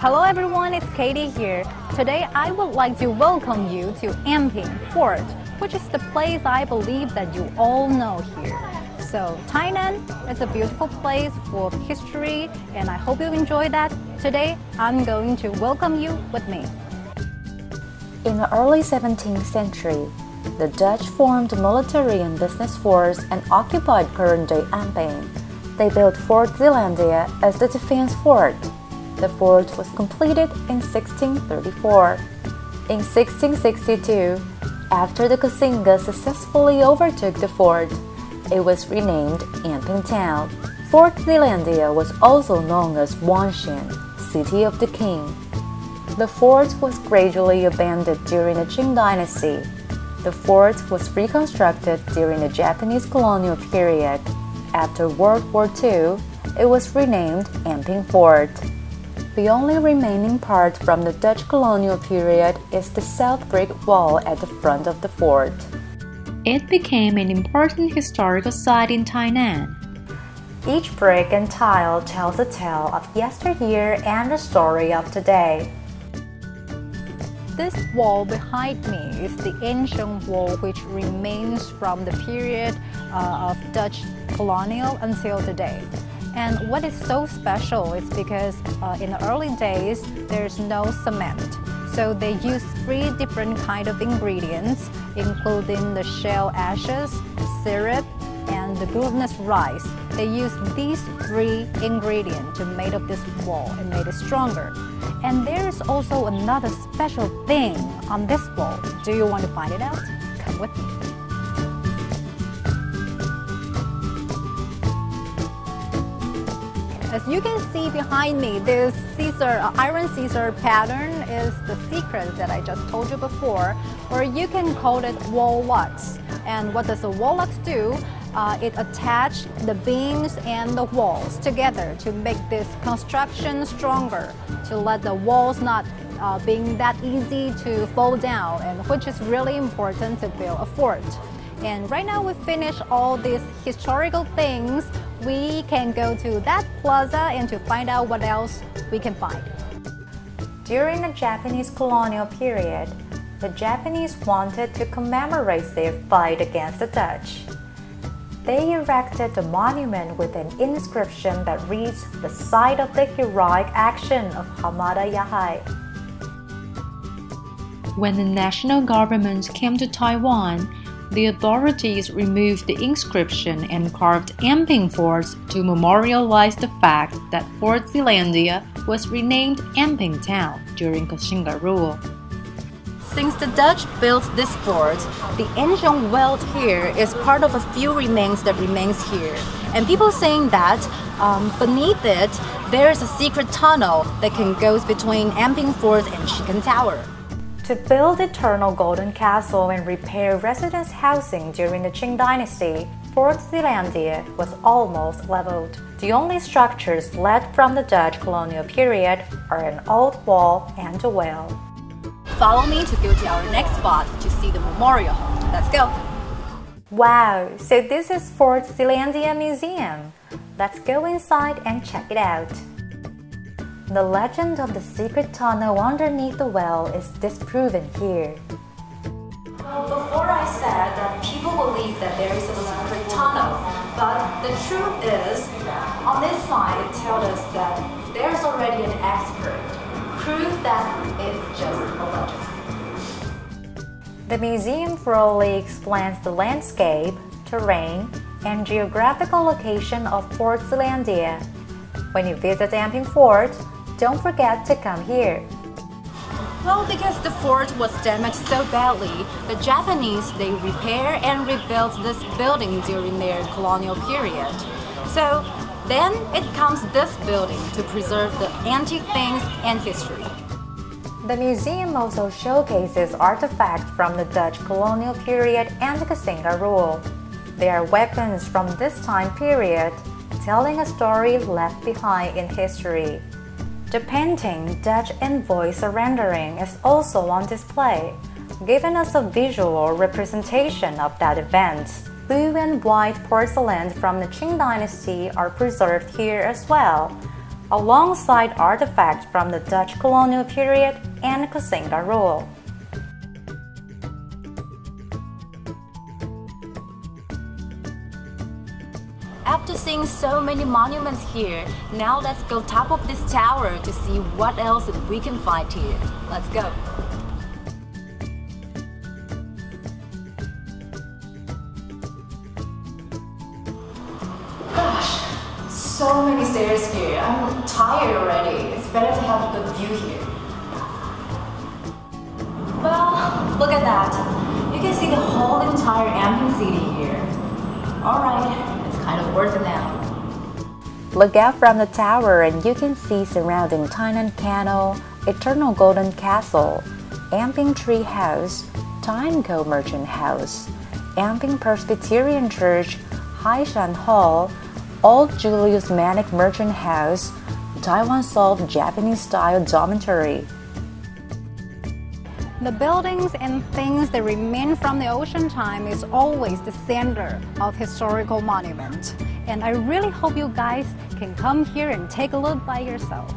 Hello everyone, it's Katie here. Today I would like to welcome you to Anping Fort, which is the place I believe that you all know here. So Tainan is a beautiful place full of history and I hope you enjoy that. Today I'm going to welcome you with me. In the early 17th century, the Dutch formed a military and business force and occupied current-day Anping. They built Fort Zeelandia as the defense fort. The fort was completed in 1634. In 1662, after the Kasinga successfully overtook the fort, it was renamed Anping Town. Fort Zeelandia was also known as Wanshan, City of the King. The fort was gradually abandoned during the Qing dynasty. The fort was reconstructed during the Japanese colonial period. After World War II, it was renamed Anping Fort. The only remaining part from the Dutch colonial period is the south brick wall at the front of the fort. It became an important historical site in Tainan. Each brick and tile tells a tale of yesteryear and the story of today. This wall behind me is the ancient wall which remains from the period of Dutch colonial until today. And what is so special is because in the early days, there's no cement. So they used 3 different kinds of ingredients, including the shell ashes, syrup, and the glutinous rice. They used these 3 ingredients to make up this wall and made it stronger. And there's also another special thing on this wall. Do you want to find it out? Come with me. As you can see behind me, this iron Caesar pattern is the secret that I just told you before, or you can call it wall locks. And what does a wall locks do? It attaches the beams and the walls together to make this construction stronger, to let the walls not being that easy to fall down, and which is really important to build a fort. And right now we finished all these historical things. We can go to that plaza and to find out what else we can find. During the Japanese colonial period, the Japanese wanted to commemorate their fight against the Dutch. They erected a monument with an inscription that reads the site of the heroic action of Hamada Yahai. When the national government came to Taiwan, the authorities removed the inscription and carved Anping Fort to memorialize the fact that Fort Zeelandia was renamed Anping Town during Kasinga rule. Since the Dutch built this fort, the ancient well here is part of a few remains that remains here. And people saying that beneath it, there is a secret tunnel that can go between Anping Fort and Chicken Tower. To build Eternal Golden Castle and repair residence housing during the Qing dynasty, Fort Zeelandia was almost leveled. The only structures left from the Dutch colonial period are an old wall and a well. Follow me to go to our next spot to see the memorial. Let's go! Wow, so this is Fort Zeelandia Museum. Let's go inside and check it out. The legend of the secret tunnel underneath the well is disproven here. Well, before I said that people believe that there is a secret tunnel, but the truth is, on this side it tells us that there's already an expert. Proof that it's just a legend. The museum thoroughly explains the landscape, terrain, and geographical location of Fort Zeelandia. When you visit Anping Fort, don't forget to come here. Well, because the fort was damaged so badly, the Japanese, they repair and rebuilt this building during their colonial period. So then it comes this building to preserve the antique things and history. The museum also showcases artifacts from the Dutch colonial period and the Kasinga rule. There are weapons from this time period, telling a story left behind in history. The painting Dutch Envoy Surrendering is also on display, giving us a visual representation of that event. Blue and white porcelain from the Qing dynasty are preserved here as well. alongside artifacts from the Dutch colonial period and Cassandra rule. After seeing so many monuments here, now let's go top of this tower to see what else we can find here. Let's go. Gosh, so many stairs here. I'm tired already. It's better to have a good view here. Well, look at that. You can see the whole entire Anping city here. Alright. Kind of worth it now. Look out from the tower and you can see surrounding Tainan Canal, Eternal Golden Castle, Anping Tree House, Time-Co Merchant House, Anping Presbyterian Church, Haishan Hall, Old Julius Manic Merchant House, Taiwan Salt Japanese-style dormitory. The buildings and things that remain from the ocean time is always the center of historical monument. And I really hope you guys can come here and take a look by yourself.